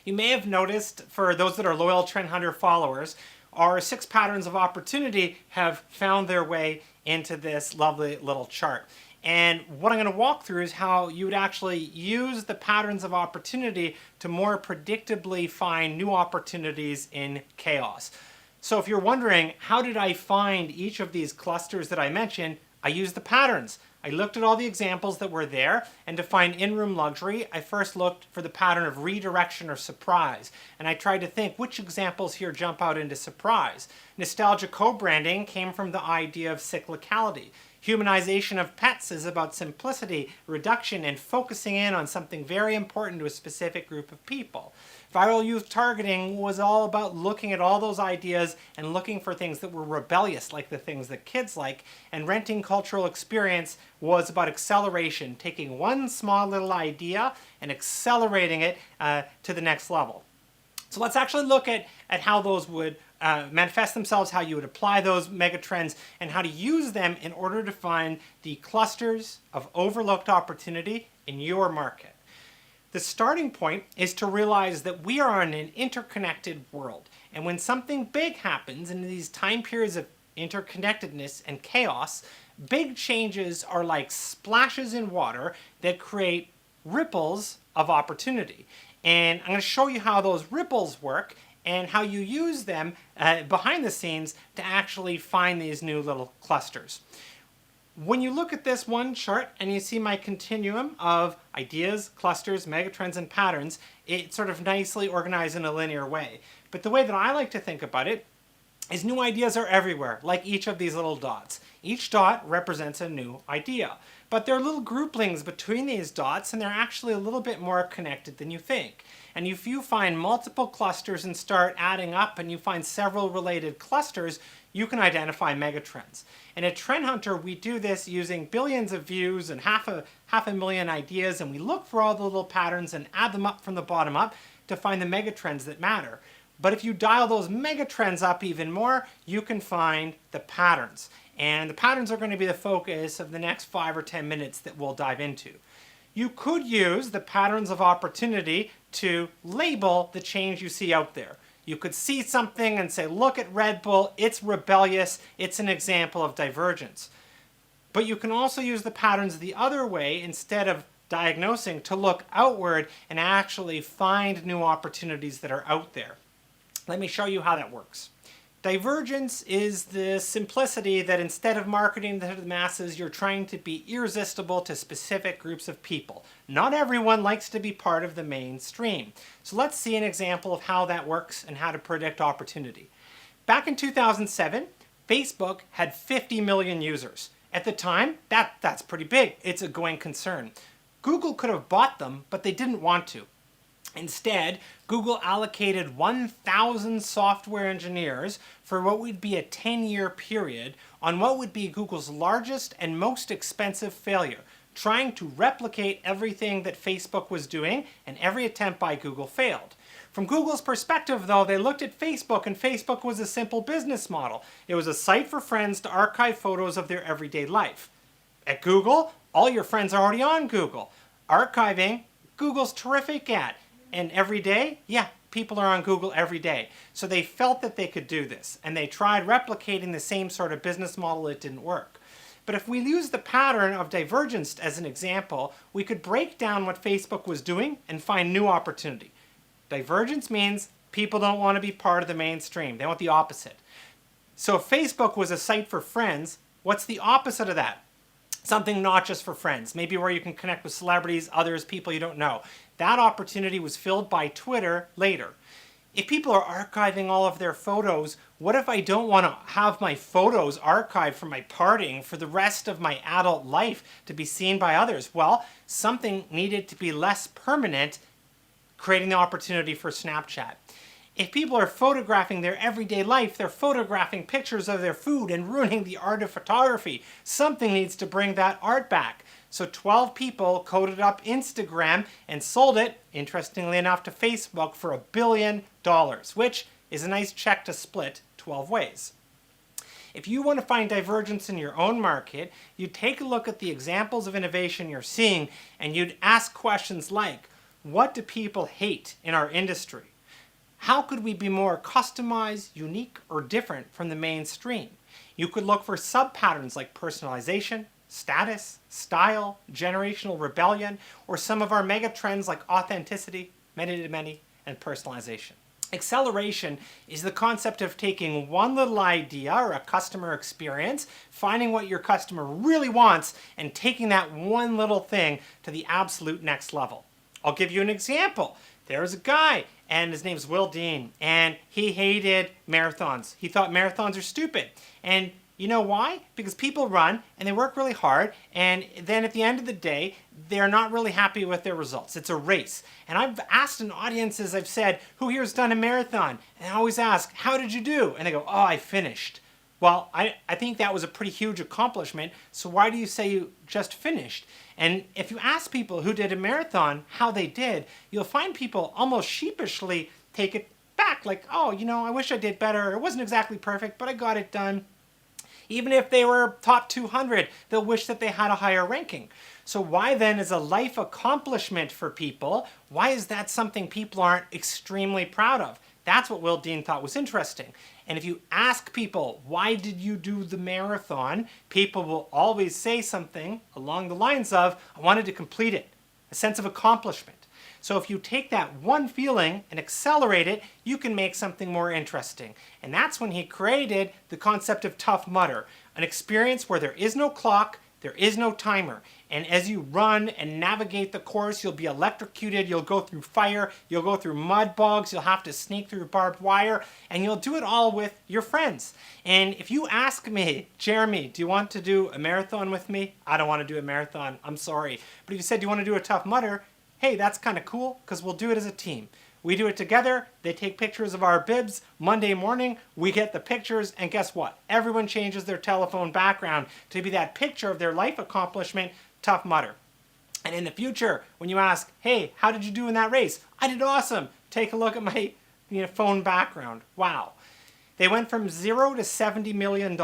You may have noticed, for those that are loyal Trend Hunter followers, our 6 patterns of opportunity have found their way into this lovely little chart. And what I'm going to walk through is how you would actually use the patterns of opportunity to more predictably find new opportunities in chaos. So if you're wondering, how did I find each of these clusters that I mentioned? I used the patterns. I looked at all the examples that were there, and to find in-room luxury, I first looked for the pattern of redirection or surprise. And I tried to think which examples here jump out into surprise. Nostalgia co-branding came from the idea of cyclicality. Humanization of pets is about simplicity, reduction, and focusing in on something very important to a specific group of people. Viral youth targeting was all about looking at all those ideas and looking for things that were rebellious, like the things that kids like. And renting cultural experience was about acceleration, taking one small little idea and accelerating it to the next level. So let's actually look at how those would manifest themselves, how you would apply those megatrends, and how to use them in order to find the clusters of overlooked opportunity in your market. The starting point is to realize that we are in an interconnected world. And when something big happens in these time periods of interconnectedness and chaos, big changes are like splashes in water that create ripples of opportunity. And I'm going to show you how those ripples work and how you use them behind the scenes to actually find these new little clusters. When you look at this one chart and you see my continuum of ideas, clusters, megatrends, and patterns, it's sort of nicely organized in a linear way. But the way that I like to think about it is new ideas are everywhere, like each of these little dots. Each dot represents a new idea. But there are little grouplings between these dots, and they're actually a little bit more connected than you think. And if you find multiple clusters and start adding up and you find several related clusters, you can identify megatrends. And at Trend Hunter, we do this using billions of views and half a million ideas, and we look for all the little patterns and add them up from the bottom up to find the megatrends that matter. But if you dial those megatrends up even more, you can find the patterns. And the patterns are going to be the focus of the next 5 or 10 minutes that we'll dive into. You could use the patterns of opportunity to label the change you see out there. You could see something and say, look at Red Bull, it's rebellious, it's an example of divergence. But you can also use the patterns the other way, instead of diagnosing, to look outward and actually find new opportunities that are out there. Let me show you how that works. Divergence is the simplicity that instead of marketing to the masses, you're trying to be irresistible to specific groups of people. Not everyone likes to be part of the mainstream. So let's see an example of how that works and how to predict opportunity. Back in 2007, Facebook had 50 million users. At the time, that's pretty big. It's a going concern. Google could have bought them, but they didn't want to. Instead, Google allocated 1,000 software engineers for what would be a 10-year period on what would be Google's largest and most expensive failure, trying to replicate everything that Facebook was doing, and every attempt by Google failed. From Google's perspective, though, they looked at Facebook, and Facebook was a simple business model. It was a site for friends to archive photos of their everyday life. At Google, all your friends are already on Google. Archiving, Google's terrific at. And every day, yeah, people are on Google every day. So they felt that they could do this, and they tried replicating the same sort of business model. It didn't work. But if we use the pattern of divergence as an example, we could break down what Facebook was doing and find new opportunity. Divergence means people don't want to be part of the mainstream. They want the opposite. So if Facebook was a site for friends, what's the opposite of that? Something not just for friends, maybe where you can connect with celebrities, others, people you don't know. That opportunity was filled by Twitter later. If people are archiving all of their photos, what if I don't want to have my photos archived from my partying for the rest of my adult life to be seen by others? Well, something needed to be less permanent, creating the opportunity for Snapchat. If people are photographing their everyday life, they're photographing pictures of their food and ruining the art of photography. Something needs to bring that art back. So 12 people coded up Instagram and sold it, interestingly enough, to Facebook for $1 billion, which is a nice check to split 12 ways. If you want to find divergence in your own market, you'd take a look at the examples of innovation you're seeing, and you'd ask questions like, what do people hate in our industry? How could we be more customized, unique, or different from the mainstream? You could look for sub-patterns like personalization, status, style, generational rebellion, or some of our mega trends like authenticity, many-to-many, and personalization. Acceleration is the concept of taking one little idea or a customer experience, finding what your customer really wants, and taking that one little thing to the absolute next level. I'll give you an example. There's a guy, and his name's Will Dean, and he hated marathons. He thought marathons are stupid. And you know why? Because people run and they work really hard, and then at the end of the day, they're not really happy with their results. It's a race. And I've asked in audiences, I've said, who here has done a marathon? And I always ask, how did you do? And they go, oh, I finished. Well, I think that was a pretty huge accomplishment, so why do you say you just finished? And if you ask people who did a marathon how they did, you'll find people almost sheepishly take it back, like, oh, you know, I wish I did better. It wasn't exactly perfect, but I got it done. Even if they were top 200, they'll wish that they had a higher ranking. So why then is a life accomplishment for people, why is that something people aren't extremely proud of? That's what Will Dean thought was interesting. And if you ask people, why did you do the marathon? People will always say something along the lines of, I wanted to complete it, a sense of accomplishment. So if you take that one feeling and accelerate it, you can make something more interesting. And that's when he created the concept of Tough Mudder, an experience where there is no clock, there is no timer. And as you run and navigate the course, you'll be electrocuted, you'll go through fire, you'll go through mud bogs, you'll have to sneak through barbed wire, and you'll do it all with your friends. And if you ask me, Jeremy, do you want to do a marathon with me? I don't want to do a marathon, I'm sorry. But if you said, do you want to do a Tough Mudder? Hey, that's kind of cool, because we'll do it as a team. We do it together, they take pictures of our bibs, Monday morning, we get the pictures, and guess what? Everyone changes their telephone background to be that picture of their life accomplishment, Tough Mudder. And in the future, when you ask, hey, how did you do in that race? I did awesome. Take a look at my phone background. Wow. They went from 0 to $70 million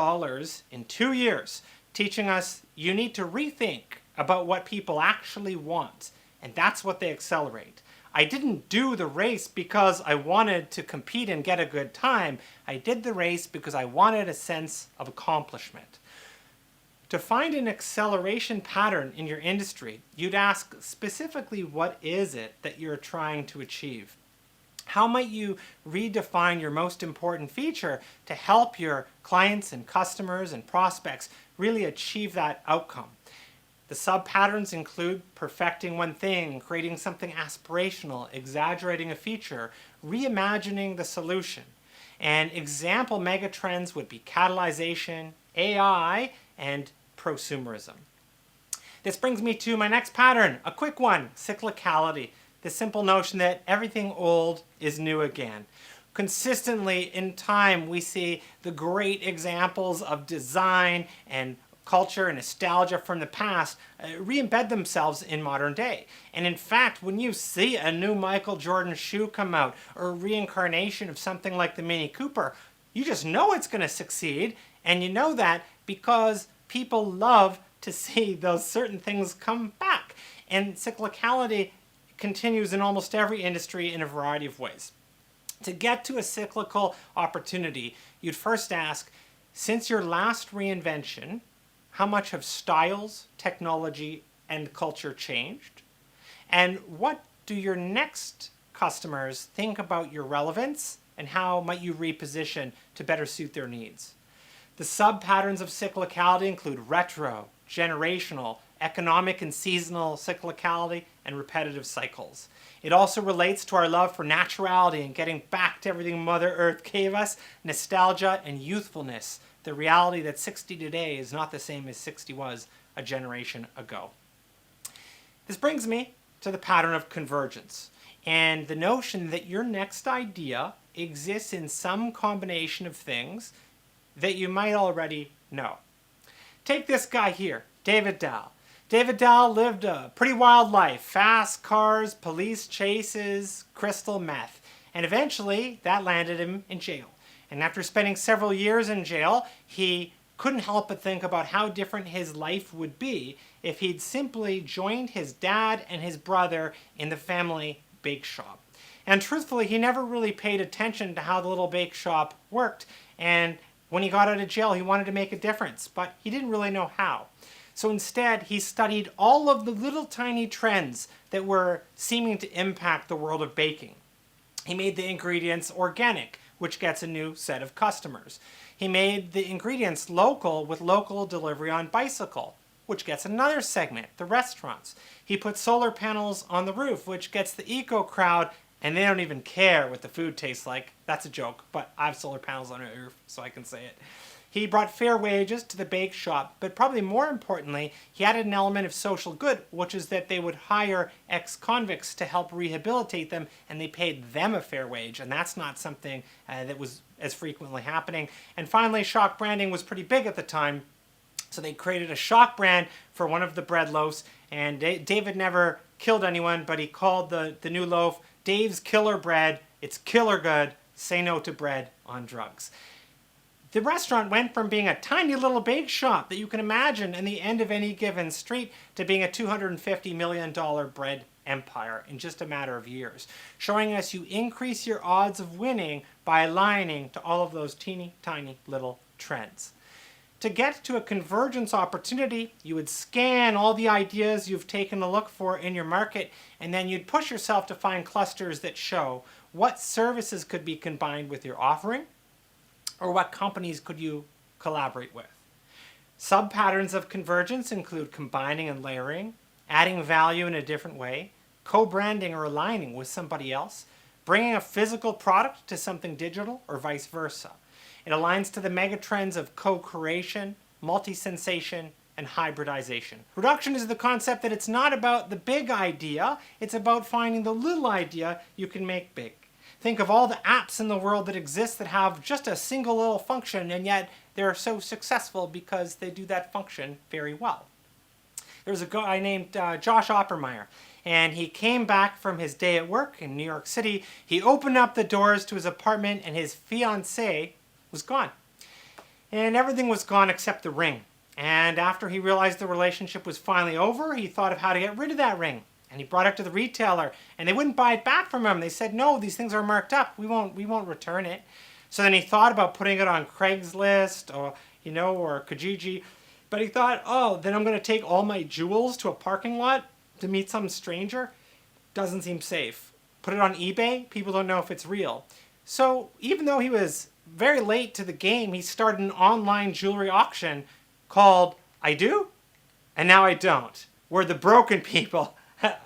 in 2 years, teaching us you need to rethink about what people actually want. And that's what they accelerate. I didn't do the race because I wanted to compete and get a good time. I did the race because I wanted a sense of accomplishment. To find an acceleration pattern in your industry, you'd ask specifically what is it that you're trying to achieve? How might you redefine your most important feature to help your clients and customers and prospects really achieve that outcome? The sub-patterns include perfecting one thing, creating something aspirational, exaggerating a feature, reimagining the solution. And example megatrends would be catalyzation, AI, and prosumerism. This brings me to my next pattern, a quick one, cyclicality. The simple notion that everything old is new again. Consistently in time, we see the great examples of design and culture and nostalgia from the past re-embed themselves in modern day. And in fact, when you see a new Michael Jordan shoe come out or a reincarnation of something like the Mini Cooper, you just know it's going to succeed. And you know that because people love to see those certain things come back. And cyclicality continues in almost every industry in a variety of ways. To get to a cyclical opportunity, you'd first ask, since your last reinvention, how much have styles, technology, and culture changed? And what do your next customers think about your relevance, and how might you reposition to better suit their needs? The sub-patterns of cyclicality include retro, generational, economic and seasonal cyclicality, and repetitive cycles. It also relates to our love for naturality and getting back to everything Mother Earth gave us, nostalgia and youthfulness, the reality that 60 today is not the same as 60 was a generation ago. This brings me to the pattern of convergence and the notion that your next idea exists in some combination of things that you might already know. Take this guy here, David Dahl. David Dahl lived a pretty wild life, fast cars, police chases, crystal meth, and eventually that landed him in jail. And after spending several years in jail, he couldn't help but think about how different his life would be if he'd simply joined his dad and his brother in the family bake shop. And truthfully, he never really paid attention to how the little bake shop worked. And when he got out of jail, he wanted to make a difference, but he didn't really know how. So instead, he studied all of the little tiny trends that were seeming to impact the world of baking. He made the ingredients organic, which gets a new set of customers. He made the ingredients local with local delivery on bicycle, which gets another segment, the restaurants. He put solar panels on the roof, which gets the eco crowd, and they don't even care what the food tastes like. That's a joke, but I have solar panels on my roof, so I can say it. He brought fair wages to the bake shop, but probably more importantly, he added an element of social good, which is that they would hire ex-convicts to help rehabilitate them, and they paid them a fair wage, and that's not something that was as frequently happening. And finally, shock branding was pretty big at the time, so they created a shock brand for one of the bread loaves, and David never killed anyone, but he called the new loaf Dave's Killer Bread. It's killer good. Say no to bread on drugs. The restaurant went from being a tiny little bake shop that you can imagine in the end of any given street to being a $250 million bread empire in just a matter of years, showing us you increase your odds of winning by aligning to all of those teeny tiny little trends. To get to a convergence opportunity, you would scan all the ideas you've taken a look for in your market, and then you'd push yourself to find clusters that show what services could be combined with your offering, or what companies could you collaborate with. Sub-patterns of convergence include combining and layering, adding value in a different way, co-branding or aligning with somebody else, bringing a physical product to something digital, or vice versa. It aligns to the megatrends of co-creation, multi-sensation, and hybridization. Reduction is the concept that it's not about the big idea, it's about finding the little idea you can make big. Think of all the apps in the world that exist that have just a single little function, and yet they're so successful because they do that function very well. There's a guy named Josh Oppermeyer, and he came back from his day at work in New York City. He opened up the doors to his apartment, and his fiancée was gone. And everything was gone except the ring. And after he realized the relationship was finally over, he thought of how to get rid of that ring. And he brought it to the retailer, and they wouldn't buy it back from him. They said, no, these things are marked up. We won't return it. So then he thought about putting it on Craigslist or Kijiji. But he thought, oh, then I'm going to take all my jewels to a parking lot to meet some stranger? Doesn't seem safe. Put it on eBay? People don't know if it's real. So even though he was very late to the game, he started an online jewelry auction called I Do, and Now I Don't, where the broken people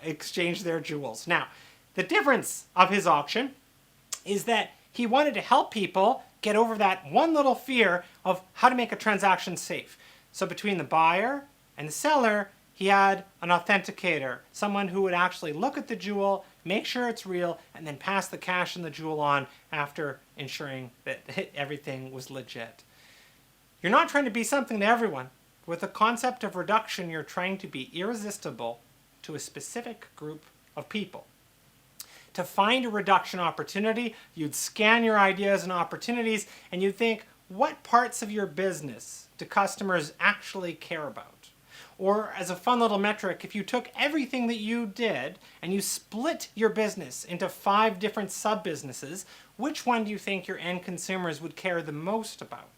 exchange their jewels. Now, the difference of his auction is that he wanted to help people get over that one little fear of how to make a transaction safe. So between the buyer and the seller, he had an authenticator, someone who would actually look at the jewel, make sure it's real, and then pass the cash and the jewel on after ensuring that everything was legit. You're not trying to be something to everyone. With the concept of reduction, you're trying to be irresistible to a specific group of people. To find a reduction opportunity, you'd scan your ideas and opportunities, and you'd think, what parts of your business do customers actually care about? Or as a fun little metric, if you took everything that you did and you split your business into 5 different sub-businesses, which one do you think your end consumers would care the most about?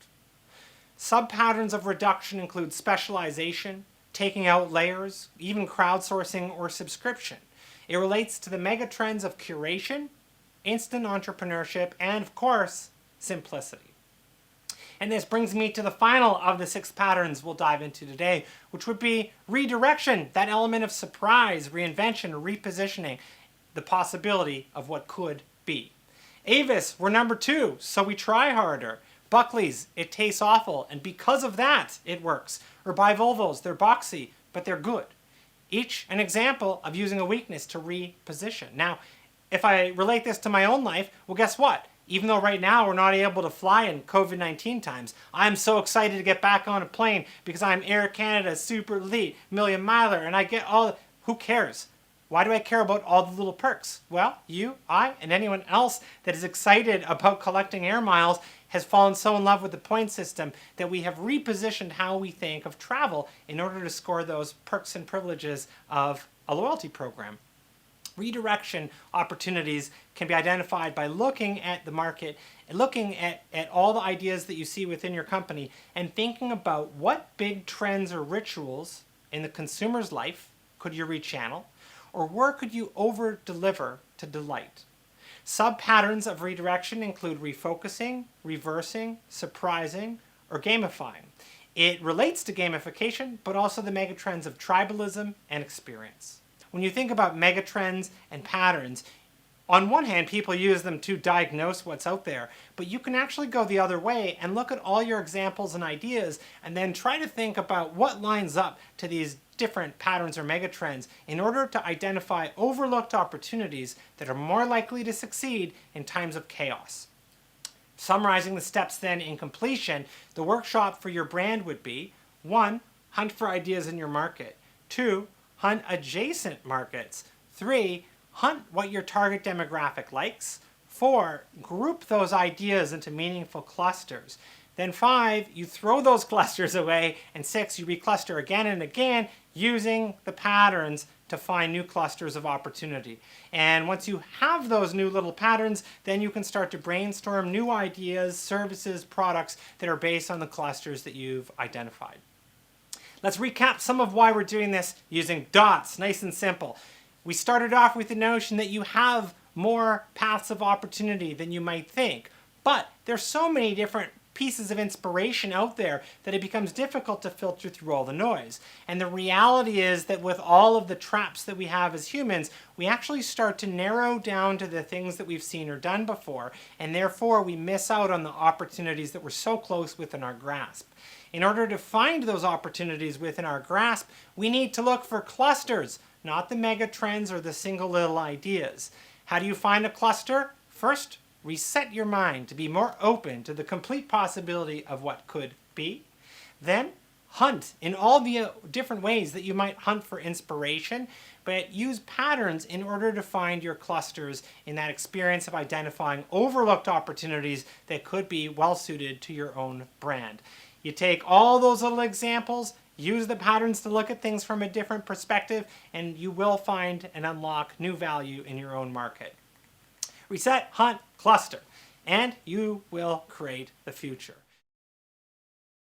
Sub-patterns of reduction include specialization, taking out layers, even crowdsourcing or subscription. It relates to the megatrends of curation, instant entrepreneurship, and of course, simplicity. And this brings me to the final of the 6 patterns we'll dive into today, which would be redirection, that element of surprise, reinvention, repositioning, the possibility of what could be. Avis, we're number 2, so we try harder. Buckley's, it tastes awful, and because of that, it works. Or buy Volvos, they're boxy, but they're good. Each an example of using a weakness to reposition. Now, if I relate this to my own life, well, guess what? Even though right now we're not able to fly in COVID-19 times, I'm so excited to get back on a plane because I'm Air Canada's super elite million miler, and I get all, who cares? Why do I care about all the little perks? Well, you, I, and anyone else that is excited about collecting air miles has fallen so in love with the point system that we have repositioned how we think of travel in order to score those perks and privileges of a loyalty program. Redirection opportunities can be identified by looking at the market and looking at all the ideas that you see within your company and thinking about what big trends or rituals in the consumer's life could you rechannel, or where could you over-deliver to delight. Sub-patterns of redirection include refocusing, reversing, surprising, or gamifying. It relates to gamification, but also the megatrends of tribalism and experience. When you think about megatrends and patterns, on one hand, people use them to diagnose what's out there, but you can actually go the other way and look at all your examples and ideas and then try to think about what lines up to these different patterns or megatrends in order to identify overlooked opportunities that are more likely to succeed in times of chaos. Summarizing the steps then in completion, the workshop for your brand would be: 1. Hunt for ideas in your market. 2. Hunt adjacent markets. 3. Hunt what your target demographic likes. 4. Group those ideas into meaningful clusters. Then 5, you throw those clusters away. And 6, you recluster again and again using the patterns to find new clusters of opportunity. And once you have those new little patterns, then you can start to brainstorm new ideas, services, products that are based on the clusters that you've identified. Let's recap some of why we're doing this using dots, nice and simple. We started off with the notion that you have more paths of opportunity than you might think, but there's so many different pieces of inspiration out there that it becomes difficult to filter through all the noise. And the reality is that with all of the traps that we have as humans, we actually start to narrow down to the things that we've seen or done before, and therefore we miss out on the opportunities that were so close within our grasp. In order to find those opportunities within our grasp, we need to look for clusters, not the mega trends or the single little ideas. How do you find a cluster? First, reset your mind to be more open to the complete possibility of what could be. Then, hunt in all the different ways that you might hunt for inspiration, but use patterns in order to find your clusters in that experience of identifying overlooked opportunities that could be well suited to your own brand. You take all those little examples, use the patterns to look at things from a different perspective, and you will find and unlock new value in your own market. Reset, hunt, cluster, and you will create the future.